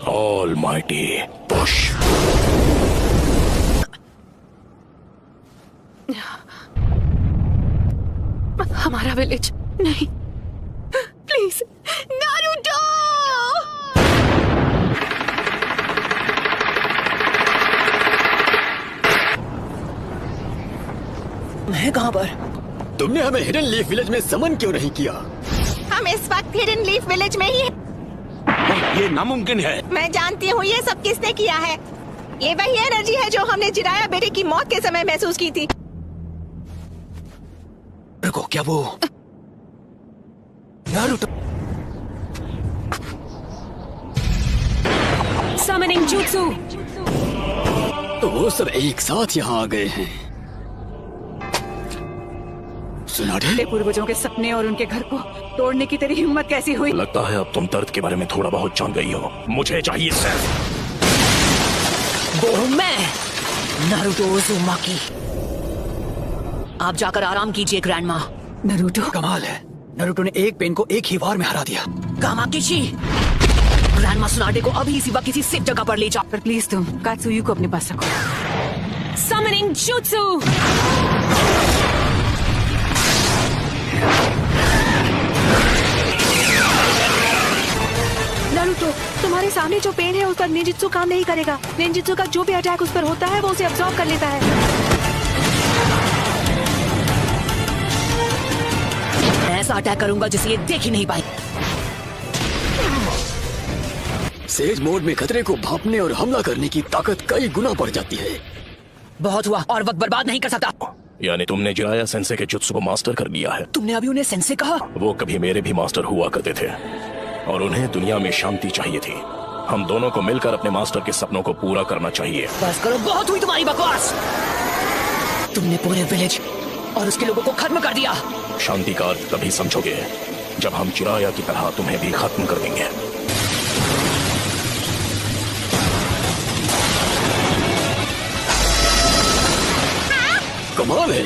Almighty push. हमारा village नहीं, please Naruto. मैं कहाँ पर? तुमने हमें हिडन लीफ विलेज में समन क्यों नहीं किया? हम इस वक्त हिडन लीफ विलेज में ही हैं। ये नामुमकिन है। मैं जानती हूँ ये सब किसने किया है। ये वही एनर्जी है जो हमने जिराया बेटे की मौत के समय महसूस की थी। रुको, क्या वो नारुतो? Summoning jutsu। तो वो सब एक साथ यहाँ आ गए हैं। सुनाडे? पूर्वजों के सपने और उनके घर को तोड़ने की तेरी हिम्मत कैसी हुई? लगता है अब तुम दर्द के बारे में थोड़ा बहुत जान गई हो। मुझे चाहिए सिर्फ वो हूँ मैं, नारुतो उज़ुमाकी। आप जाकर आराम कीजिए ग्रैंडमा। नारुतो, कमाल है, नारुतो ने एक पेन को एक ही वार में हरा दिया। कामाकिची, ग्रैंडमा सुनाडे को अभी इसी वक्त किसी सेफ जगह पर ले जाओ। पर प्लीज तुम कात्सुयु को अपने पास रखो। Summoning jutsu। नारुतो, तुम्हारे सामने जो पेन है उस पर निंजित्सु काम नहीं करेगा। निंजित्सु का जो भी अटैक उस पर होता है वो उसे अब्सॉर्ब कर लेता है। ऐसा अटैक करूंगा जिसे ये देख ही नहीं पाए। सेज मोड में खतरे को भांपने और हमला करने की ताकत कई गुना बढ़ जाती है। बहुत हुआ, और वक्त बर्बाद नहीं कर सकता। यानी तुमने जिराया सेंसे के जुत्सु को मास्टर कर लिया है। तुमने अभी उन्हें सेंसे कहा? वो कभी मेरे भी मास्टर हुआ करते थे और उन्हें दुनिया में शांति चाहिए थी। हम दोनों को मिलकर अपने मास्टर के सपनों को पूरा करना चाहिए। बस करो, बहुत हुई तुम्हारी बकवास। तुमने पूरे विलेज और उसके लोगों को खत्म कर दिया। शांति का अर्थ तभी समझोगे जब हम जिराया की तरह तुम्हें भी खत्म कर देंगे। कमाल है।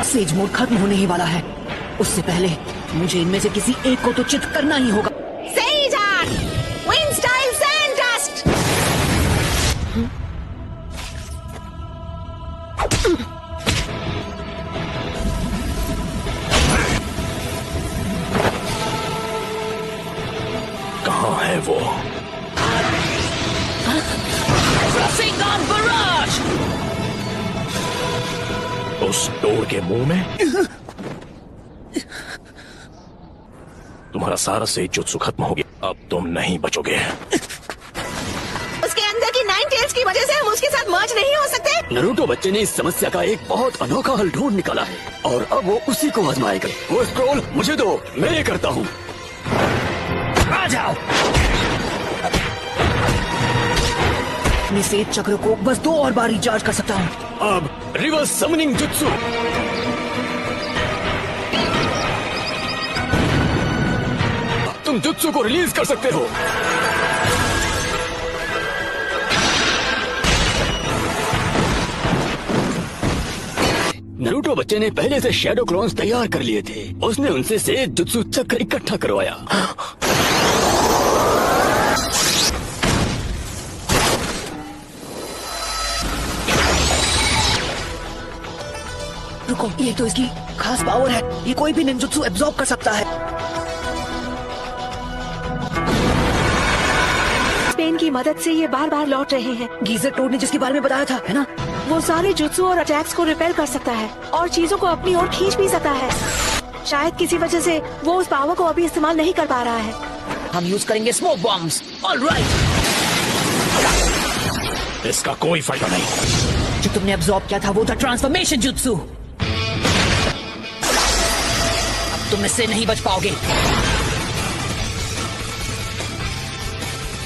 सेज मोड खत्म होने ही वाला है। उससे पहले मुझे इनमें से किसी एक को तो चित करना ही होगा। Says art, wind style sand dust. कहाँ है वो? Rasengan Barrage! उस डोर के मुंह में? तुम्हारा सारा से जुत्सु खत्म हो गया। अब तुम नहीं बचोगे। उसके अंदर की 9 टेल्स की वजह से हम उसके साथ मर्ज नहीं हो सकते। नारुतो बच्चे ने इस समस्या का एक बहुत अनोखा हल ढूंढ निकाला है और अब वो उसी को आजमाएगा। वो स्क्रॉल मुझे दो, मैं ये करता हूँ। आ जाओ। अपने सेज चक्र को बस 2 और बार रिचार्ज कर सकता हूँ। अब रिवर्स समनिंग जुत्सु। तुम जुत्सु को रिलीज कर सकते हो। नारुतो बच्चे ने पहले से शैडो क्लोन्स तैयार कर लिए थे। उसने उनसे सेज जुत्सु चक्र इकट्ठा करवाया। रुको, ये तो इसकी खास पावर है। ये कोई भी निंजुत्सु एब्जॉर्ब कर सकता है। पेन की मदद से ये बार बार लौट रहे हैं। गीजर टोड ने जिसके बारे में बताया था, है ना? वो सारे जुत्सु और अटैक्स को रिपेल कर सकता है और चीजों को अपनी ओर खींच भी सकता है। शायद किसी वजह से वो उस पावर को अभी इस्तेमाल नहीं कर पा रहा है। हम यूज करेंगे स्मोक बॉम्ब्स। ऑलराइट। इसका कोई फायदा नहीं। जो तुमने एब्जॉर्ब किया था वो था ट्रांसफॉर्मेशन जुत्सु। अब तुम इससे नहीं बच पाओगे।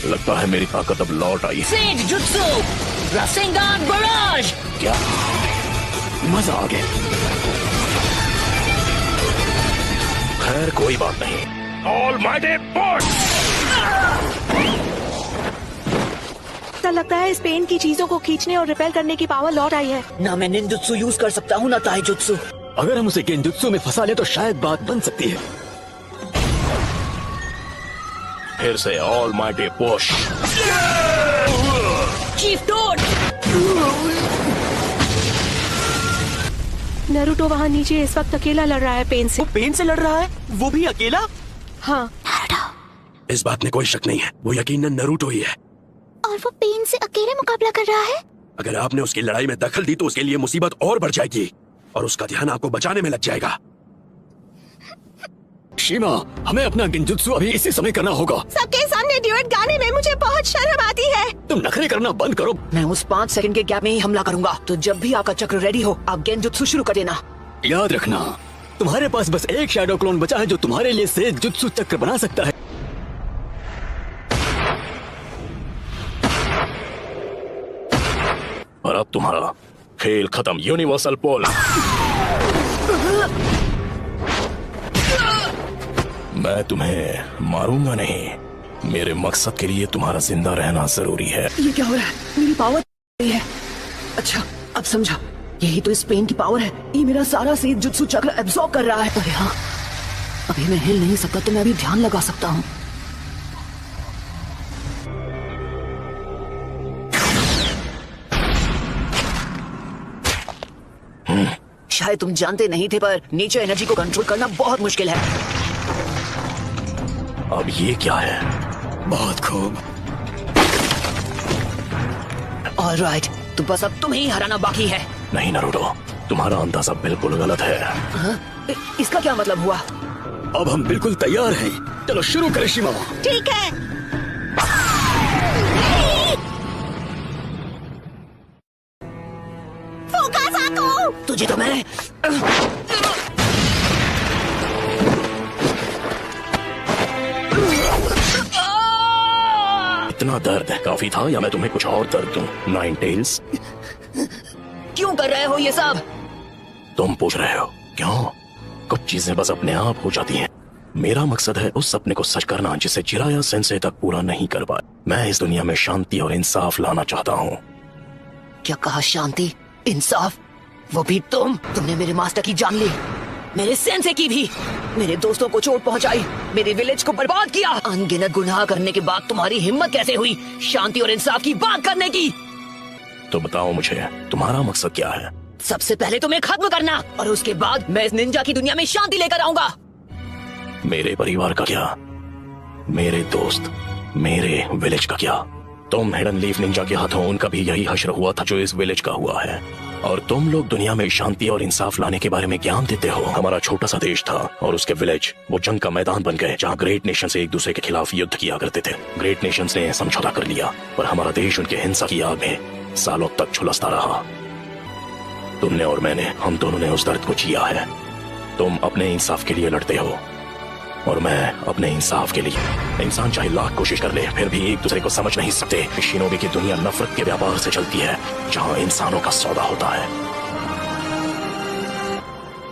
लगता है मेरी ताकत अब लौट आई। Sage jutsu, rasengan barrage. क्या मजा आ गया। खैर कोई बात नहीं। Almighty push. ऐसा लगता है इस पेन की चीजों को खींचने और रिपेल करने की पावर लौट आई है। ना मैं निंजुत्सु यूज कर सकता हूँ ना ताइजुत्सु। अगर हम उसे गेंजुत्सु में फंसा ले तो शायद बात बन सकती है। फिर से all mighty push. Chief toad! Naruto वहाँ नीचे इस वक्त अकेला लड़ रहा है पेन से। पेन से लड़ रहा है, वो भी अकेला। हाँ, इस बात में कोई शक नहीं है, वो यकीनन नरूटो ही है। और वो पेन से अकेले मुकाबला कर रहा है। अगर आपने उसकी लड़ाई में दखल दी तो उसके लिए मुसीबत और बढ़ जाएगी और उसका ध्यान आपको बचाने में लग जाएगा। शीमा, हमें अपना गेंजुत्सु अभी इसी समय करना होगा। सबके सामने ड्यूएट गाने में मुझे बहुत शर्म आती है। तुम नखरे करना बंद करो। मैं उस 5 सेकंड के गैप में ही हमला करूंगा, तो जब भी आपका चक्र रेडी हो आप गेंजुत्सु शुरू कर देना। याद रखना, तुम्हारे पास बस एक शैडो क्लोन बचा है जो तुम्हारे लिए सेज जुत्सु चक्र बना सकता है। और अब तुम्हारा खेल खत्म। यूनिवर्सल पोल। मैं तुम्हें मारूंगा नहीं। मेरे मकसद के लिए तुम्हारा जिंदा रहना जरूरी है। ये क्या हो रहा है? मेरी पावर है। अच्छा, अब समझा। यही तो इस पेन की पावर है। ये मेरा सारा सेज जुत्सु चक्र एब्सॉर्ब कर रहा है। अरे हाँ, अभी मैं हिल नहीं सकता तो मैं अभी ध्यान लगा सकता हूँ। शायद तुम जानते नहीं थे, पर नेचर एनर्जी को कंट्रोल करना बहुत मुश्किल है। अब ये क्या है? बहुत खूब। ऑलराइट, तो बस अब तुम्हें ही हराना बाकी है। नहीं नरूटो, तुम्हारा अंदाजा बिल्कुल गलत है। हाँ? इसका क्या मतलब हुआ? अब हम बिल्कुल तैयार हैं। चलो शुरू करें शीमा। ठीक है। फुकासाकु! तुझे तो मैं इतना दर्द काफी था या मैं तुम्हें कुछ और दर्द दूं? नाइन टेल्स, क्यों कर रहे हो ये सब? तुम पूछ रहे हो क्यों? कुछ चीजें बस अपने आप हो जाती हैं। मेरा मकसद है उस सपने को सच करना जिसे जिराया सेंसे तक पूरा नहीं कर पाया। मैं इस दुनिया में शांति और इंसाफ लाना चाहता हूँ। क्या कहा? शांति, इंसाफ? वो भी तुमने मेरे मास्टर की जान ली, मेरे सेंसे की भी, मेरे दोस्तों को चोट पहुंचाई, मेरे विलेज को बर्बाद किया। अनगिनत गुनाह करने के बाद तुम्हारी हिम्मत कैसे हुई शांति और इंसाफ की बात करने की? तो बताओ मुझे, तुम्हारा मकसद क्या है? सबसे पहले तुम्हें खत्म करना, और उसके बाद मैं इस निंजा की दुनिया में शांति लेकर आऊंगा। मेरे परिवार का क्या? मेरे दोस्त, मेरे विलेज का क्या? तुम हिडन लीफ निंजा के हाथों उनका भी यही हश्र हुआ था जो इस विलेज का हुआ है, और तुम लोग दुनिया में शांति और इंसाफ लाने के बारे में ज्ञान देते हो। हमारा छोटा सा देश था और उसके विलेज वो जंग का मैदान बन गए जहाँ ग्रेट नेशन से एक दूसरे के खिलाफ युद्ध किया करते थे। ग्रेट नेशन ने समझौता कर लिया, पर हमारा देश उनके हिंसा की आग में सालों तक झुलसता रहा। तुमने और मैंने, हम दोनों ने उस दर्द को जिया है। तुम अपने इंसाफ के लिए लड़ते हो और मैं अपने इंसाफ के लिए। इंसान चाहे लाख कोशिश कर ले फिर भी एक दूसरे को समझ नहीं सकते। शिनोबी की दुनिया नफरत के व्यापार से चलती है जहाँ इंसानों का सौदा होता है।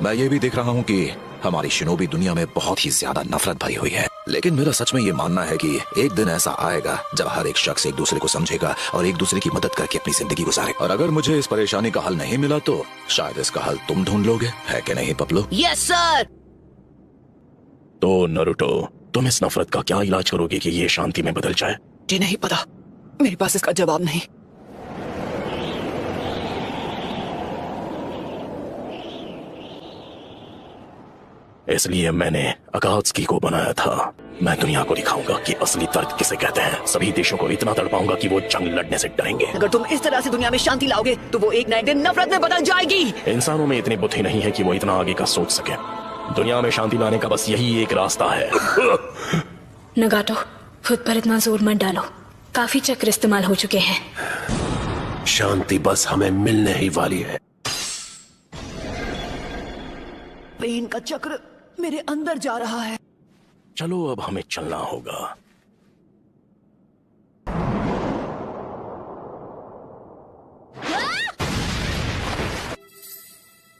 मैं ये भी देख रहा हूँ कि हमारी शिनोबी दुनिया में बहुत ही ज्यादा नफरत भरी हुई है, लेकिन मेरा सच में ये मानना है कि एक दिन ऐसा आएगा जब हर एक शख्स एक दूसरे को समझेगा और एक दूसरे की मदद करके अपनी जिंदगी गुजारे। और अगर मुझे इस परेशानी का हल नहीं मिला तो शायद इसका हल तुम ढूंढ लोगे, है कि नहीं पपलू? Yes sir. तो नरूटो, तुम इस नफरत का क्या इलाज करोगे कि ये शांति में बदल जाए? जी नहीं पता, मेरे पास इसका जवाब नहीं। इसलिए मैंने अकात्सुकी को बनाया था। मैं दुनिया को दिखाऊंगा कि असली दर्द किसे कहते हैं। सभी देशों को इतना तड़पाऊंगा कि वो जंग लड़ने से डरेंगे। अगर तुम इस तरह से दुनिया में शांति लाओगे तो वो एक ना एक दिन नफरत में बदल जाएगी। इंसानों में इतनी बुद्धि नहीं है कि वो इतना आगे का सोच सके। दुनिया में शांति लाने का बस यही एक रास्ता है। नगाटो, खुद पर इतना जोर मत डालो, काफी चक्र इस्तेमाल हो चुके हैं। शांति बस हमें मिलने ही वाली है। पेन का चक्र मेरे अंदर जा रहा है। चलो अब हमें चलना होगा।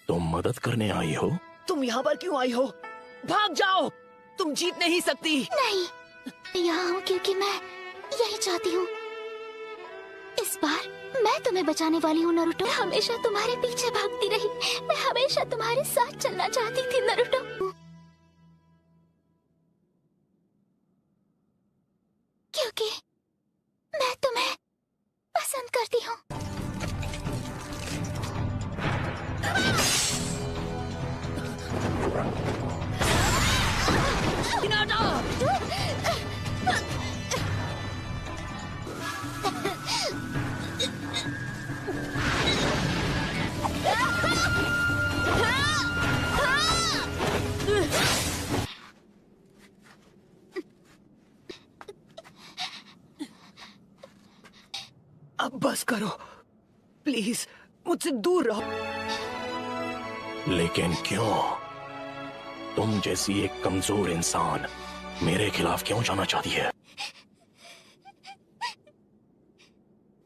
तुम मदद करने आई हो? तुम यहाँ पर क्यों आई हो? भाग जाओ, तुम जीत नहीं सकती। नहीं, यहाँ हूँ क्योंकि मैं यही चाहती हूँ। इस बार मैं तुम्हें बचाने वाली हूँ नारुतो। मैं हमेशा तुम्हारे पीछे भागती रही, मैं हमेशा तुम्हारे साथ चलना चाहती थी नारुतो। क्योंकि मैं तुम्हें पसंद करती हूँ। अब बस करो प्लीज, मुझसे दूर रहो। लेकिन क्यों? तुम जैसी एक कमजोर इंसान मेरे खिलाफ क्यों जाना चाहती है?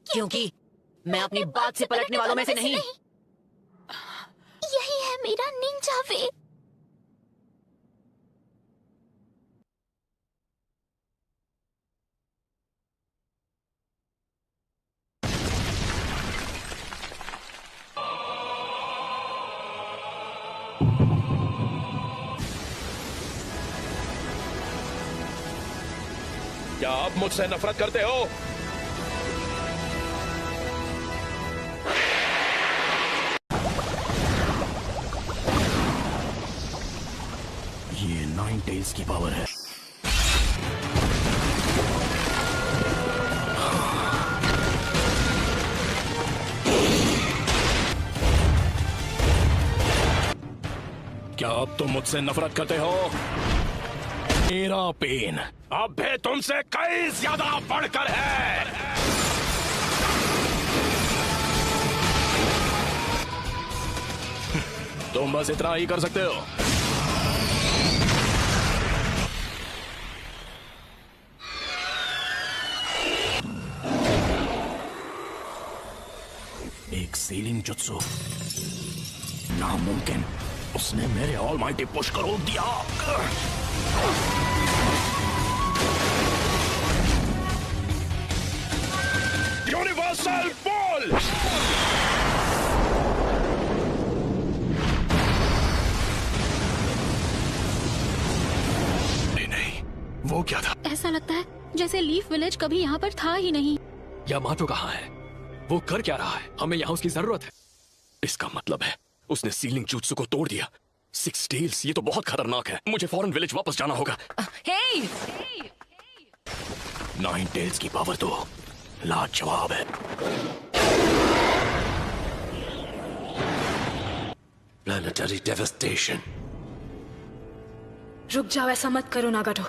क्योंकि मैं अपनी बात से पलटने वालों में से नहीं। यही है मेरा निंजा वे। क्या आप मुझसे नफरत करते हो? ये नाइन टेल्स की पावर है। क्या अब तुम मुझसे नफरत करते हो? मेरा पेन अब भी तुमसे कई ज्यादा बढ़कर है। तुम बस इतना ही कर सकते हो। एक सीलिंग जुत्सु, नामुमकिन। उसने मेरे ऑलमाइटी पुश को रोक दिया। Universal ball. नहीं, वो क्या था? ऐसा लगता है जैसे लीफ विलेज कभी यहाँ पर था ही नहीं। यामाटो कहाँ है? वो कर क्या रहा है? हमें यहाँ उसकी जरूरत है। इसका मतलब है उसने सीलिंग जुत्सु को तोड़ दिया। सिक्स टेल्स, ये तो बहुत खतरनाक है। मुझे फौरन विलेज वापस जाना होगा। हे! नाइन टेल्स की पावर तो लाजवाब है। Planetary devastation. रुक जाओ, ऐसा मत करो नागाटो।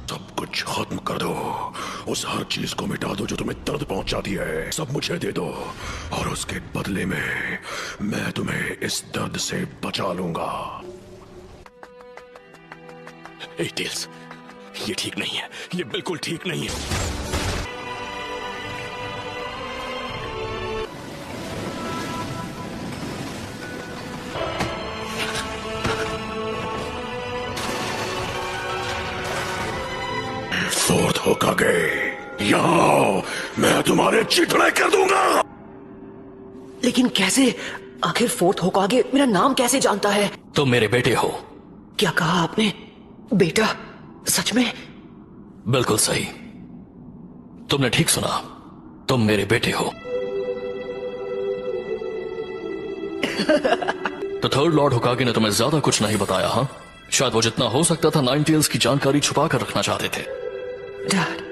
सब कुछ खत्म कर दो। उस हर चीज को मिटा दो जो तुम्हें दर्द पहुंचाती है। सब मुझे दे दो और उसके बदले में मैं तुम्हें इस दर्द से बचा लूंगा। ए टेल्स, ये ठीक नहीं है। ये बिल्कुल ठीक नहीं है। फोर्थ होकागे, यहाँ मैं तुम्हारे चिथड़े कर दूंगा। लेकिन कैसे? आखिर फोर्थ होकागे मेरा नाम कैसे जानता है? तुम मेरे बेटे हो। क्या कहा आपने? बेटा? सच में? बिल्कुल सही, तुमने ठीक सुना। तुम मेरे बेटे हो। तो थर्ड लॉर्ड होकागे ने तुम्हें ज्यादा कुछ नहीं बताया? हाँ, शायद वो जितना हो सकता था नाइन टेल्स की जानकारी छुपा कर रखना चाहते थे। डैड,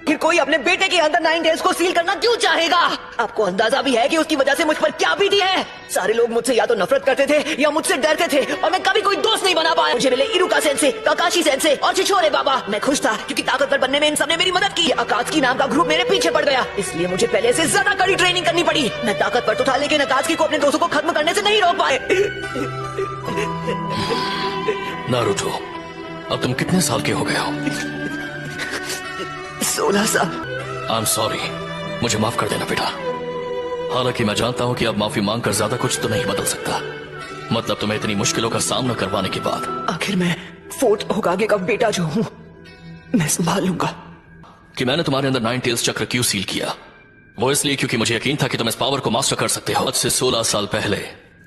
फिर कोई अपने बेटे के अंदर नाइन टेल्स को सील करना क्यों चाहेगा? आपको अंदाजा भी है कि उसकी वजह से मुझ पर क्या बीती है? सारे लोग मुझसे या तो नफरत करते थे या मुझसे डरते थे और मैं कभी कोई दोस्त नहीं बना पाया। मुझे मिले इरुका सेंसे, काकाशी सेंसे और छिछोरे बाबा। मैं खुश था क्योंकि ताकतवर बनने में इन सबने मेरी मदद की। अकात्सुकी नाम का ग्रुप मेरे पीछे पड़ गया, इसलिए मुझे पहले से ज्यादा कड़ी ट्रेनिंग करनी पड़ी। मैं ताकतवर तो था लेकिन अकात्सुकी को अपने दोस्तों को खत्म करने से नहीं रोक पाए। नारुतो, अब तुम कितने साल के हो गए हो? 16 साल। आई एम सॉरी, मुझे माफ कर देना बेटा। हालांकि मैं जानता हूं कि अब माफी मांगकर ज्यादा कुछ तो नहीं बदल सकता। मतलब तुम्हें इतनी मुश्किलों का सामना करवाने के बाद आखिर मैं फोर्ट होकागे का बेटा जो हूँ, मैं संभाल लूंगा। कि मैंने तुम्हारे अंदर 9 टेल्स चक्र क्यों सील किया, वो इसलिए क्योंकि मुझे यकीन था कि तुम इस पावर को मास्टर कर सकते हो। आज से 16 साल पहले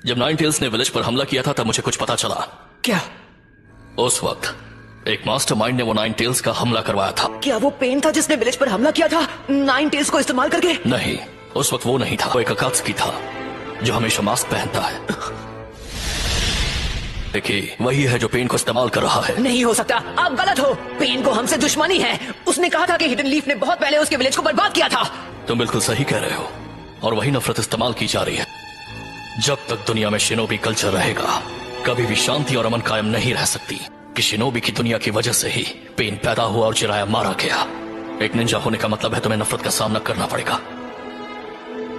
जब 9 टेल्स ने विलेज पर हमला किया था, तब मुझे कुछ पता चला। क्या? उस वक्त एक मास्टरमाइंड ने वो 9 टेल्स का हमला करवाया था। क्या वो पेन था जिसने विलेज पर हमला किया था 9 टेल्स को इस्तेमाल करके? नहीं, उस वक्त वो नहीं था। वो एक अकात्सुकी था जो हमेशा मास्क पहनता है। देखिए, वही है जो पेन को इस्तेमाल कर रहा है। नहीं हो सकता, आप गलत हो। पेन को हमसे दुश्मनी है। उसने कहा था कि हिडन लीफ ने बहुत पहले उसके विलेज को बर्बाद किया था। तुम बिल्कुल सही कह रहे हो, और वही नफरत इस्तेमाल की जा रही है। जब तक दुनिया में शिनोबी कल्चर रहेगा, कभी भी शांति और अमन कायम नहीं रह सकती। कि शिनोबी की दुनिया की वजह से ही पेन पैदा हुआ और जिराया मारा गया। एक निंजा होने का मतलब है तुम्हें नफरत का सामना करना पड़ेगा,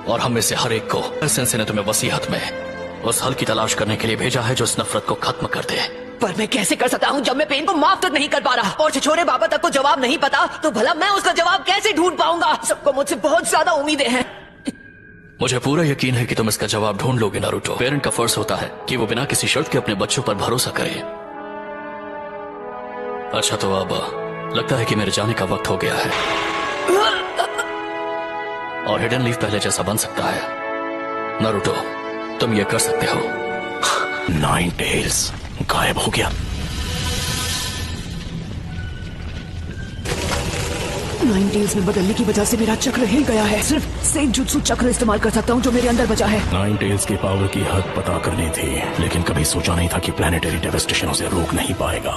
और हम में से हर एक को सेंसे ने तुम्हें वसीयत में उस हल की तलाश करने के लिए भेजा है जो इस नफरत को खत्म कर दे। पर मैं कैसे कर सकता हूँ जब मैं पेन को माफ तक नहीं कर पा रहा, और छिछोरे बाबा तक को जवाब नहीं पता, तो भला मैं उसका जवाब कैसे ढूंढ पाऊंगा? सबको मुझसे बहुत ज्यादा उम्मीदें हैं। मुझे पूरा यकीन है कि तुम इसका जवाब ढूंढ लोगे नारुतो। पेरेंट का फर्ज होता है कि वो बिना किसी शर्त के अपने बच्चों पर भरोसा करे। अच्छा, तो अब लगता है कि मेरे जाने का वक्त हो गया है, और हिडन लीफ पहले जैसा बन सकता है। नारुतो, तुम ये कर सकते हो। 9 टेल्स गायब हो गया। 9 टेल्स में बदलने की वजह से मेरा चक्र हिल गया है। सिर्फ सेंजुत्सु चक्र इस्तेमाल कर सकता हूँ जो मेरे अंदर बचा है। 9 टेल्स की पावर की हद पता करनी थी, लेकिन कभी सोचा नहीं था कि प्लेनेटरी डेवास्टेशन उसे रोक नहीं पाएगा।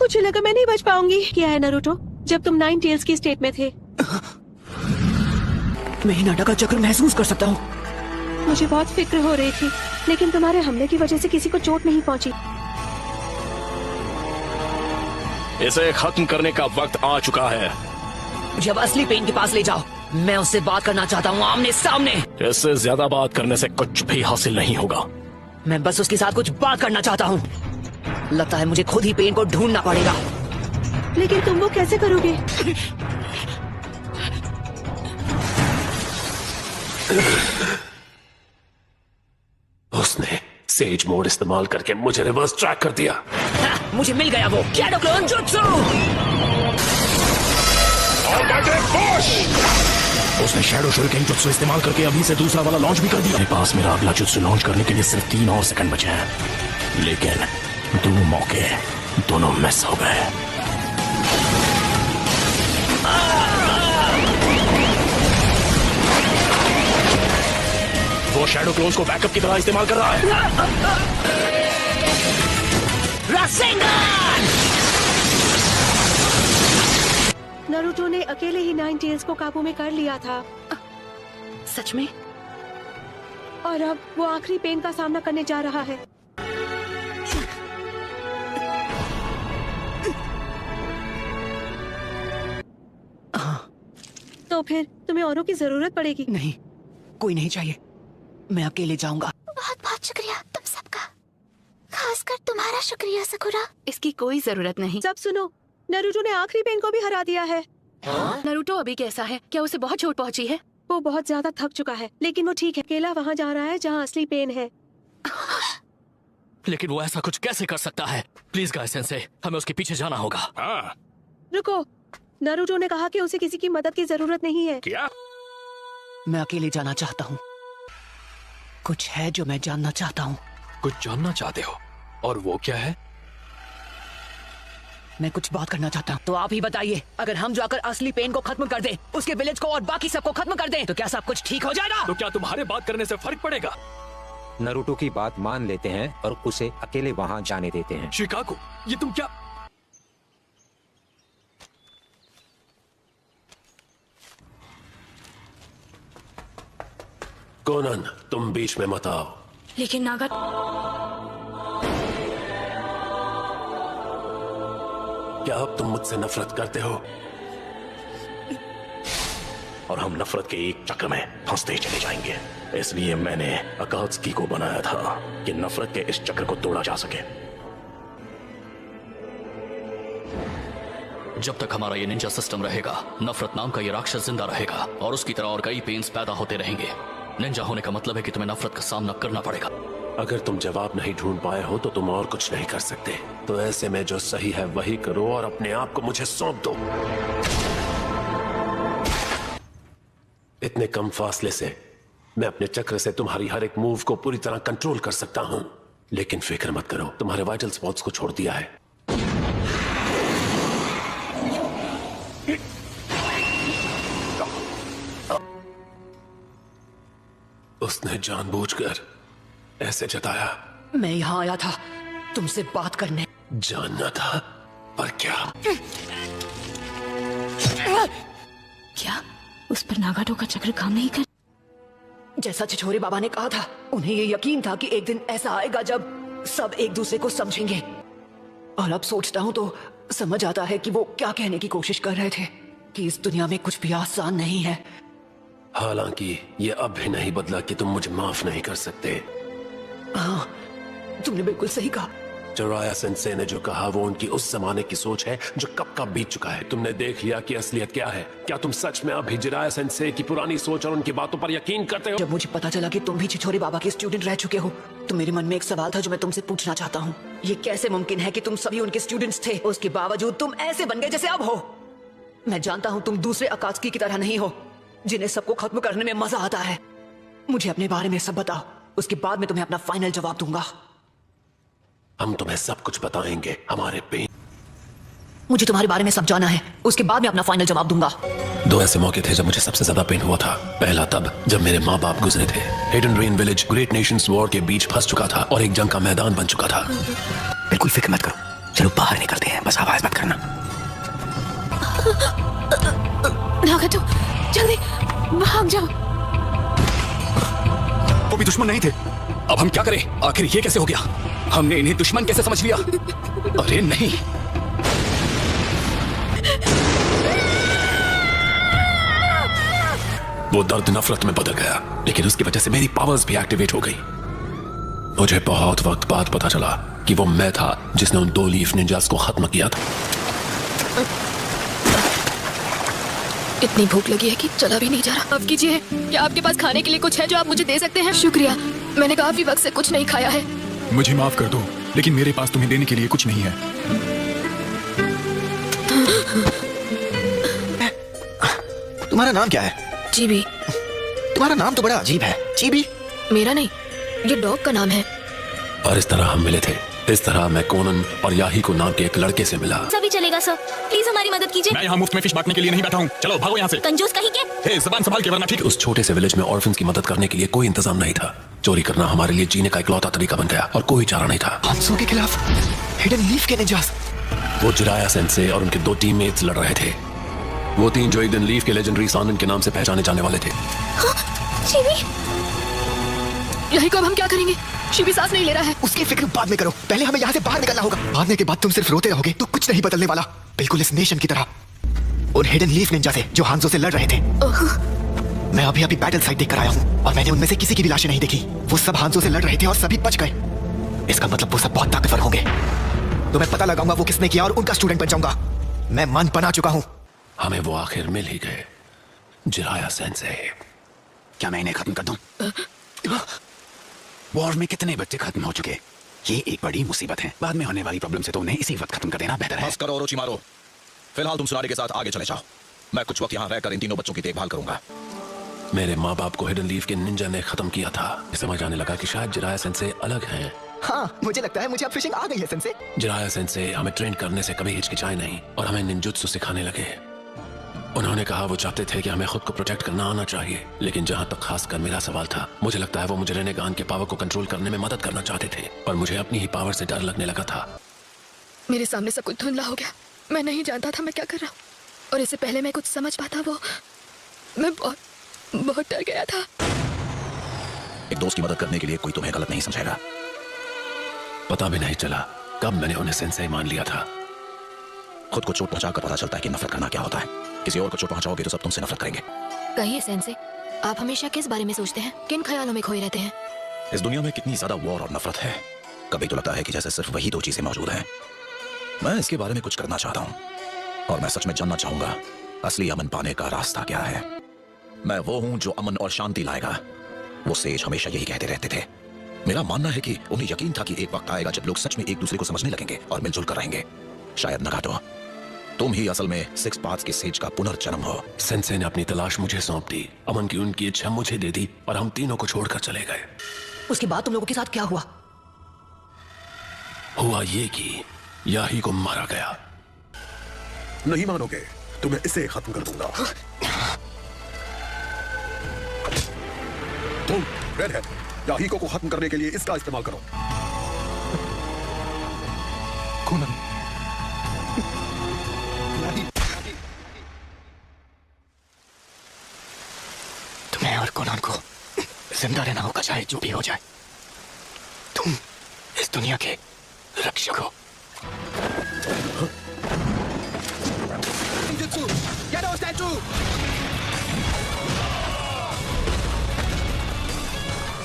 मुझे लगा मैं नहीं बच पाऊंगी। क्या है नारुतो, जब तुम 9 टेल्स की स्टेट में थे, मैं हिनाटा का चक्र महसूस कर सकता हूँ। मुझे बहुत फिक्र हो रही थी, लेकिन तुम्हारे हमले की वजह से किसी को चोट नहीं पहुंची। इसे खत्म करने का वक्त आ चुका है। जब असली पेन के पास ले जाओ, मैं उससे बात करना चाहता हूँ आमने सामने। इससे ज्यादा बात करने से कुछ भी हासिल नहीं होगा। मैं बस उसके साथ कुछ बात करना चाहता हूँ। लगता है मुझे खुद ही पेन को ढूंढना पड़ेगा। लेकिन तुम वो कैसे करोगे? उसने सेज मोड इस्तेमाल करके मुझे रिवर्स ट्रैक कर दिया। मुझे मिल गया वो शैडो क्लोन जुत्सु। उसने शैडो शुरिकेन जुत्सु इस्तेमाल करके अभी से दूसरा वाला लॉन्च भी कर दिया। मेरे पास मेरा अगला जुत्सु लॉन्च करने के लिए सिर्फ 3 और सेकंड बचे हैं, लेकिन 2 मौके दोनों मिस हो गए। वो शैडो क्लोन्स को बैकअप की तरह इस्तेमाल कर रहा है। नारुतो ने अकेले ही 9 टेल्स को काबू में कर लिया था। सच में? और अब वो आखिरी पेन का सामना करने जा रहा है। तो फिर तुम्हें औरों की जरूरत पड़ेगी। नहीं, कोई नहीं चाहिए, मैं अकेले जाऊंगा। बहुत बहुत शुक्रिया तुम सबका, खासकर तुम्हारा शुक्रिया सकुरा। इसकी कोई जरूरत नहीं। सब सुनो, नारुतो ने आखिरी पेन को भी हरा दिया है। नारुतो अभी कैसा है? क्या उसे बहुत चोट पहुंची है? वो बहुत ज्यादा थक चुका है, लेकिन वो ठीक है। अकेला वहाँ जा रहा है जहाँ असली पेन है। लेकिन वो ऐसा कुछ कैसे कर सकता है? प्लीज गाय सेंसे, हमें उसके पीछे जाना होगा। हाँ। रुको, नारुतो ने कहा कि उसे किसी की मदद की जरूरत नहीं है। क्या? मैं अकेले जाना चाहता हूँ। कुछ है जो मैं जानना चाहता हूँ। कुछ जानना चाहते हो? और वो क्या है? मैं कुछ बात करना चाहता हूँ। तो आप ही बताइए, अगर हम जाकर असली पेन को खत्म कर दें, उसके विलेज को और बाकी सबको खत्म कर दें, तो क्या सब कुछ ठीक हो जाएगा? तो क्या तुम्हारे बात करने से फर्क पड़ेगा? नारुतो की बात मान लेते हैं और उसे अकेले वहाँ जाने देते हैं। शिकागो, ये तुम क्या? कोनन, तुम बीच में मत आओ। लेकिन नागा, क्या अब तुम मुझसे नफरत करते हो? और हम नफरत के एक चक्र में फंसते चले जाएंगे। इसलिए मैंने अकात्सुकी को बनाया था कि नफरत के इस चक्र को तोड़ा जा सके। जब तक हमारा ये निंजा सिस्टम रहेगा, नफरत नाम का ये राक्षस जिंदा रहेगा और उसकी तरह और कई पेन्स पैदा होते रहेंगे। निंजा होने का मतलब है कि तुम्हें नफरत का सामना करना पड़ेगा। अगर तुम जवाब नहीं ढूंढ पाए हो तो तुम और कुछ नहीं कर सकते। तो ऐसे में जो सही है वही करो और अपने आप को मुझे सौंप दो। इतने कम फासले से मैं अपने चक्र से तुम्हारी हर एक मूव को पूरी तरह कंट्रोल कर सकता हूं। लेकिन फिक्र मत करो, तुम्हारे वाइटल स्पॉट्स को छोड़ दिया है। उसने जानबूझकर ऐसे जताया। मैं यहाँ आया था तुमसे बात करने। जानना था, पर क्या? क्या उस पर नागाटो का चक्र काम नहीं कर? जैसा छिछोरे बाबा ने कहा था, उन्हें ये यकीन था कि एक दिन ऐसा आएगा जब सब एक दूसरे को समझेंगे। और अब सोचता हूँ तो समझ आता है कि वो क्या कहने की कोशिश कर रहे थे, कि इस दुनिया में कुछ भी आसान नहीं है। हालांकि ये अब भी नहीं बदला कि तुम मुझे माफ नहीं कर सकते। हाँ, तुमने बिल्कुल सही कहा। जिराया सेंसे ने जो कहा वो उनकी उस जमाने की सोच है जो कब का बीत चुका है। तुमने देख लिया कि असलियत क्या है। क्या तुम सच में अभी जिराया सेंसे की पुरानी सोच और उनकी बातों पर यकीन करते हो? जब मुझे पता चला कि तुम भी छिछोरे बाबा के स्टूडेंट रह चुके हो, तो मेरे मन में एक सवाल था जो मैं तुमसे पूछना चाहता हूँ। ये कैसे मुमकिन है कि तुम सभी उनके स्टूडेंट्स थे, उसके बावजूद तुम ऐसे बन गए जैसे अब हो? मैं जानता हूँ तुम दूसरे अकात्सुकी की तरह नहीं हो, जिन्हें सबको खत्म करने में मजा आता है। मुझे अपने बारे में सब बताओ, उसके बाद मैं तुम्हें अपना फाइनल जवाब दूंगा। हम तुम्हें सब कुछ बताएंगे, हमारे पेन। मुझे तुम्हारे बारे में सब जाना है, उसके बाद मैं अपना फाइनल जवाब दूंगा। दो ऐसे मौके थे जब मुझे सबसे ज्यादा पेन हुआ था। पहला तब जब मेरे माँ बाप गुजरे थे। Hidden rain village great Nations war के बीच फंस चुका था और एक जंग का मैदान बन चुका था। बिल्कुल फिक्र मत करो, चलो बाहर निकलते हैं, बस आवाज मत करना। नागाटो जल्दी भाग जाओ। वो भी दुश्मन नहीं थे। अब हम क्या करें? आखिर ये कैसे हो गया? हमने इन्हें दुश्मन कैसे समझ लिया? अरे नहीं, वो दर्द नफरत में बदल गया, लेकिन उसकी वजह से मेरी पावर्स भी एक्टिवेट हो गई। मुझे बहुत वक्त बाद पता चला कि वो मैं था जिसने उन 2 लीफ निंजास को खत्म किया था। इतनी भूख लगी है कि चला भी नहीं जा रहा। अब कीजिए, क्या आपके पास खाने के लिए कुछ है जो आप मुझे दे सकते हैं? शुक्रिया, मैंने काफी वक्त से कुछ नहीं खाया है। मुझे माफ कर दो, लेकिन मेरे पास तुम्हें देने के लिए कुछ नहीं है। तुम्हारा नाम क्या है? चीबी। तुम्हारा नाम तो बड़ा अजीब है। चीबी? मेरा नहीं, ये डॉग का नाम है। और इस तरह हम मिले थे। इस तरह मैं कोनन और याही को नाम के एक लड़के से मिला। सभी चलेगा सर, प्लीज हमारी मदद कीजिए। मैं यहाँ मुफ्त में फिश बांटने के लिए नहीं बैठा हूँ। चलो भागो यहाँ से। कंजूस कहीं के। हे, ज़बान संभाल के, वरना ठीक। उस छोटे से विलेज में ऑर्फन्स की मदद करने के लिए कोई इंतजाम नहीं था। चोरी करना हमारे लिए जीने का इकलौता तरीका बन गया और कोई चारा नहीं था। हांसो के खिलाफ हिडन लीफ के निंजास। वो जिराया सेंसे और उनके 2 टीममेट्स लड़ रहे थे। वो 3 जो एक दिन लीफ के लेजेंडरी सानन के नाम से पहचाने जाने वाले थे। यही को अब हम क्या करेंगे? शिबी सांस नहीं ले रहा है। उसकी फिक्र बाद में करो, पहले हमें यहाँ से बाहर निकलना होगा। भागने के बाद तुम सिर्फ रोते रहोगे तो कुछ नहीं बदलने वाला। बिल्कुल इस नेशन की तरह उन हिडन लीफ निंजा से जो हांसो से लड़ रहे थे। मैं अभी बैटल साइट देख कर आया हूँ और मैंने उनमें से किसी की भी लाशें नहीं देखी। वो सब हांसो से लड़ रहे थे और सभी बच गए। इसका मतलब वो सब बहुत ताकतवर होंगे। तो मैं पता लगाऊंगा वो किसने किया और उनका स्टूडेंट बन जाऊंगा। मैं मन बना चुका हूँ। हमें वो आखिर मिल ही गए, जिराया सेंसे। क्या मैं इन्हें खत्म कर दूं? वॉर में कितने बच्चे खत्म हो चुके। ये एक बड़ी मुसीबत है। बाद में होने वाली प्रॉब्लम से तो उन्हें इसी वक्त खत्म कर देना बेहतर है। बस करो ओरोचिमारो, फिलहाल तुम सुनारे के साथ आगे चले जाओ। मैं कुछ वक्त यहाँ रहकर इन तीनों बच्चों की देखभाल करूंगा। मेरे माँ बाप को हिडन लीफ के निंजा ने खत्म किया था। समझ आने लगा कि शायद जिराया सेंसे अलग हैं। हाँ, मुझे लगता है मुझे अब फिशिंग आ गई है सेंसे। जिराया सेंसे हमें ट्रेन करने से कभी हिचकिचाए नहीं और हमें निंजुत्सु सिखाने लगे। उन्होंने कहा वो चाहते थे कि हमें खुद को प्रोटेक्ट करना आना चाहिए, लेकिन जहाँ तक खासकर मेरा सवाल था, मुझे लगता है वो मुझे रेनेगान के पावर को कंट्रोल करने में मदद करना चाहते थे, पर मुझे अपनी ही पावर से डर लगने लगा था। मेरे सामने सब कुछ धुंधला हो गया। मैं नहीं जानता था मैं क्या कर रहा हूँ, और इससे पहले मैं कुछ समझ पाता वो मैं बहुत डर गया था। एक दोस्त की मदद करने के लिए कोई तुम्हें गलत नहीं समझेगा। पता भी नहीं चला कब मैंने उन्हें सेंसे मान लिया था। खुद को चोट पहुंचाकर पता चलता है कि नफरत करना क्या होता है। किसी और को चोट पहुंचाओगे तो सब तुमसे नफरत करेंगे। कहिए सेंसे, आप हमेशा किस बारे में सोचते हैं? किन ख्यालों में खोए रहते हैं? इस दुनिया में कितनी ज्यादा वॉर और नफरत है। कभी तो लगता है कि जैसे सिर्फ वही 2 चीजें मौजूद हैं। मैं इसके बारे में कुछ करना चाहता हूँ। और मैं सच में जानना चाहूंगा असली अमन पाने का रास्ता क्या है। मैं वो हूं जो अमन और शांति लाएगा। वो सेज हमेशा यही कहते रहते थे। मेरा मानना है कि उन्हें यकीन था कि एक वक्त आएगा जब लोग सच में एक दूसरे को समझने लगेंगे और मिलजुल कर रहेंगे। शायद नगाटो, तुम ही असल में सिक्स पाथ्स के सेज का पुनर्जन्म हो। सेंसे ने अपनी तलाश मुझे सौंप दी, अमन की उनकी इच्छा मुझे दे दी और हम तीनों को छोड़कर चले गए। उसके बाद तुम लोगों के साथ क्या हुआ? हुआ ये कि याही को मारा गया। नहीं मानोगे तो मैं इसे खत्म कर दूंगा। तुम रेडहेड, याहीको को खत्म करने के लिए इसका इस्तेमाल करो। कोनन, तुम्हें और कोनान को जिंदा रहना होगा, चाहे जो भी हो जाए। तुम इस दुनिया के रक्षक हो।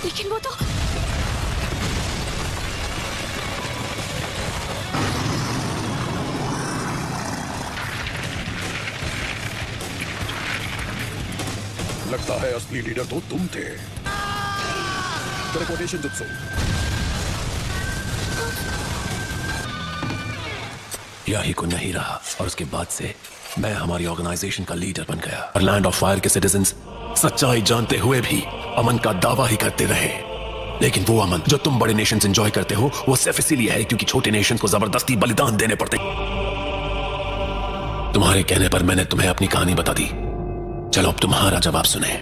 लेकिन वो तो लगता है असली लीडर तो तुम थे। Teleportation jutsu. याही को नहीं रहा और उसके बाद से मैं हमारी ऑर्गेनाइजेशन का लीडर बन गया और लैंड ऑफ फायर के सिटीजन्स सच्चाई जानते हुए भी अमन का दावा ही करते रहे। लेकिन वो अमन जो तुम बड़े नेशंस एंजॉय करते हो वो सिर्फ इसीलिए है क्योंकि छोटे नेशंस को जबरदस्ती बलिदान देने पड़ते। तुम्हारे कहने पर मैंने तुम्हें अपनी कहानी बता दी। चलो अब तुम्हारा जवाब सुने।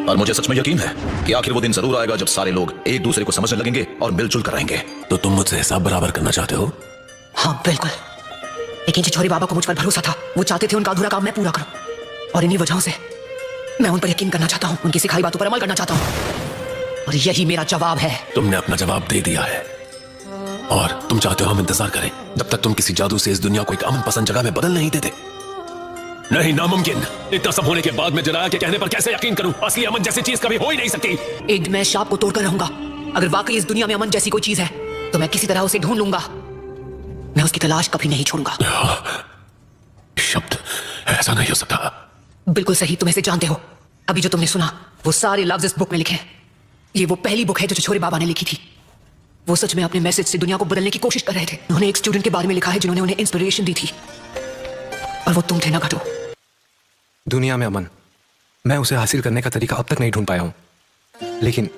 और मुझे सच में यकीन है कि आखिर वो दिन जरूर आएगा जब सारे लोग एक दूसरे को समझने लगेंगे और मिलजुल कर रहेंगे। तो तुम मुझसे हिसाब बराबर करना चाहते हो? हाँ बिल्कुल, लेकिन चिचोरी बाबा को मुझ पर भरोसा था। वो चाहते थे उनका अधूरा काम मैं पूरा करूं और इन्हीं वजहों से मैं उन पर यकीन करना चाहता हूं, उनकी सिखाई बातों पर अमल करना चाहता हूं और यही मेरा जवाब है। तुमने अपना जवाब दे दिया है और तुम चाहते हो हम इंतजार करें जब तक तुम किसी जादू से इस दुनिया को एक अमन पसंद जगह में बदल नहीं देते। नहीं, नामुमकिन। इतना सब होने के बाद मैं जराया के कहने पर कैसे यकीन करूं? असली अमन जैसी चीज कभी हो ही नहीं सकती। एक दिन मैं शाप को तोड़कर रहूंगा। अगर वाकई इस दुनिया में अमन जैसी कोई चीज है तो मैं किसी तरह उसे ढूंढ लूंगा। मैं उसकी तलाश कभी नहीं छोड़ूंगा। शब्द ऐसा नहीं हो सकता। बिल्कुल सही, तुम इसे जानते हो। अभी जो तुमने सुना वो सारे लफ्ज इस बुक में लिखे हैं। ये वो पहली बुक है जो चिचोरी बाबा ने लिखी थी। वो सच में अपने मैसेज से दुनिया को बदलने की कोशिश कर रहे थे। उन्होंने एक स्टूडेंट के बारे में लिखा है जिन्होंने उन्हें इंस्पिरेशन दी थी और वो तुम थे नगाटो। दुनिया में अमन, मैं उसे हासिल करने का तरीका अब तक नहीं ढूंढ पाया हूं, लेकिन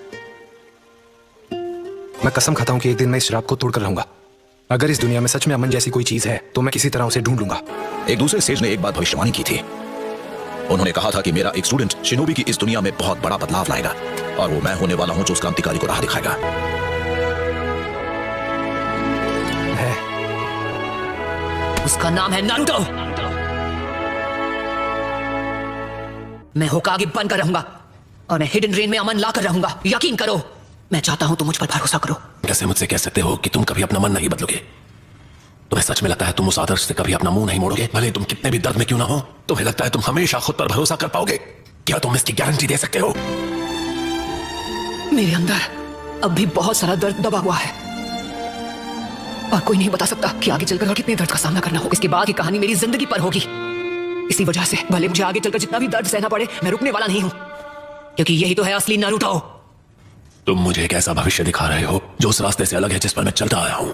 मैं कसम खाता हूं कि एक दिन मैं इस शराब को तोड़कर रहूंगा। अगर इस दुनिया में सच में अमन जैसी कोई चीज है तो मैं किसी तरह उसे ढूंढ लूंगा। एक दूसरे सेज ने एक बात भविष्यवाणी की थी। उन्होंने कहा था कि मेरा एक स्टूडेंट शिनोबी की इस दुनिया में बहुत बड़ा बदलाव लाएगा और वो मैं होने वाला हूं जो उस क्रांतिकारी को राह दिखाएगा। उसका नाम है नारुतो। मैं होकागे बनकर रहूंगा और मैं हिडन रेन में अमन लाकर रहूंगा। यकीन करो, मैं चाहता हूं तुम मुझ पर भरोसा करो। कैसे मुझसे कह सकते हो कि तुम कभी अपना मन नहीं बदलोगे? तुम्हें सच में लगता है तुम उस आदर्श से कभी अपना मुंह नहीं मोड़ोगे? भले तुम कितने भी दर्द में क्यों ना हो, तुम्हें लगता है तुम हमेशा खुद पर भरोसा कर पाओगे? क्या तुम इसकी गारंटी दे सकते हो? मेरे अंदर अब भी बहुत सारा दर्द दबा हुआ है और कोई नहीं बता सकता कि आगे चलकर और कितने दर्द का सामना करना हो। इसके बाद की कहानी मेरी जिंदगी पर होगी। इसी वजह से भले मुझे आगे चलकर जितना भी दर्द सहना पड़े, मैं रुकने वाला नहीं हूं, क्योंकि यही तो है असली नारुतो। तुम मुझे एक ऐसा भविष्य दिखा रहे हो जो उस रास्ते से अलग है जिस पर मैं चलता आया हूं।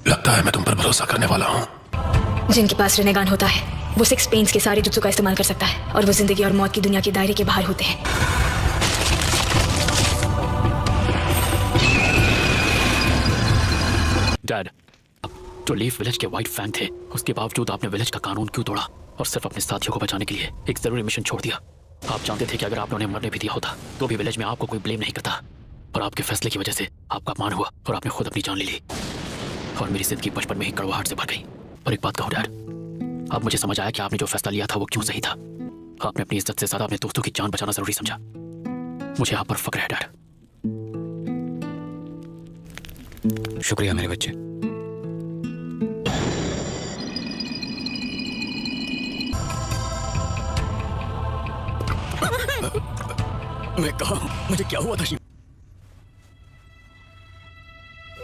लगता है मैं तुम पर भरोसा करने वाला हूं। जिनके पास रेनेगान होता है वो सिक्स पेन्स के सारे जुत्सु का इस्तेमाल कर सकता है और वो जिंदगी और मौत की दुनिया के दायरे के बाहर होते हैं। डैड, तो लीफ विलेज के व्हाइट फैंग थे, उसके बावजूद आपने विलेज का कानून क्यों तोड़ा और सिर्फ अपने साथियों को बचाने के लिए एक जरूरी मिशन छोड़ दिया? आप जानते थे कि अगर आपने उन्हें मरने भी दिया होता तो भी विलेज में आपको कोई ब्लेम नहीं करता, और आपके फैसले की वजह से आपका अपमान हुआ और आपने खुद अपनी जान ले ली और मेरी जिंदगी बचपन में ही कड़वाहट से भर गई। और एक बात कहूं डैड, अब मुझे समझ आया कि आपने जो फैसला लिया था वो क्यों सही था। आपने अपनी इज्जत से ज्यादा अपने दोस्तों की जान बचाना जरूरी समझा। मुझे आप पर फक्र है डैड। शुक्रिया मेरे बच्चे। मैं कहा मुझे क्या हुआ था?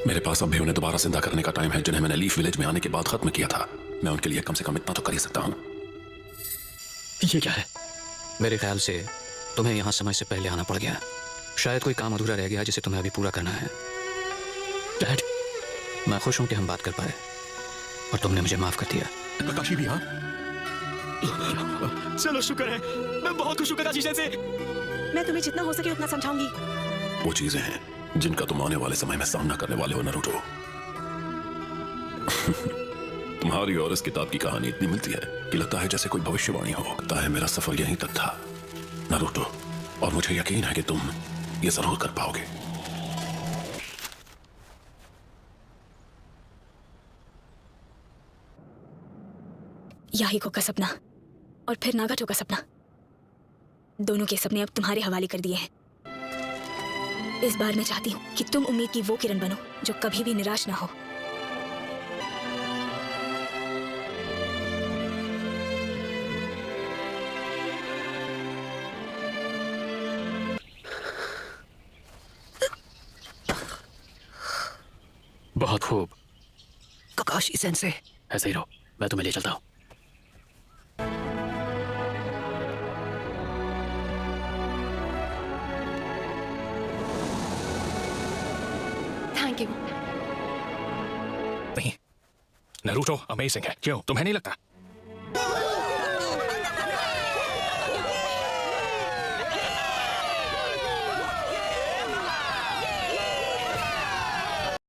मेरे पास अब भी उन्हें दोबारा जिंदा करने का टाइम है जिन्हें मैंने लीफ विलेज में आने के बाद खत्म किया था। मैं उनके लिए कम से कम इतना तो कर ही सकता हूँ। ये क्या है? मेरे ख्याल से तुम्हें यहाँ समय से पहले आना पड़ गया। शायद कोई काम अधूरा रह गया जिसे तुम्हें अभी पूरा करना है। डैड, मैं खुश हूँ कि हम बात कर पाए और तुमने मुझे माफ कर दिया। ककाशी भी हाँ? चलो शुक्र है, मैं बहुत खुश हूँ ककाशी से। मैं तुम्हें जितना हो सके उतना समझाऊंगी। वो चीजें हैं जिनका तुम आने वाले समय में सामना करने वाले हो नारुतो। तुम्हारी और इस किताब की कहानी इतनी मिलती है कि लगता है जैसे कोई भविष्यवाणी हो। लगता है मेरा सफर यहीं तक था नारुतो, और मुझे यकीन है कि तुम ये जरूर कर पाओगे। याहिको का सपना और फिर नागाटो का सपना, दोनों के सपने अब तुम्हारे हवाले कर दिए हैं। इस बार मैं चाहती हूँ कि तुम उम्मीद की वो किरण बनो जो कभी भी निराश ना हो। बहुत खूब। ककाशी सेंसे, ऐसे ही रहो, मैं तुम्हें ले चलता हूँ। Thank you. नहीं, नारुतो अमेजिंग है, क्यों तुम्हें नहीं लगता?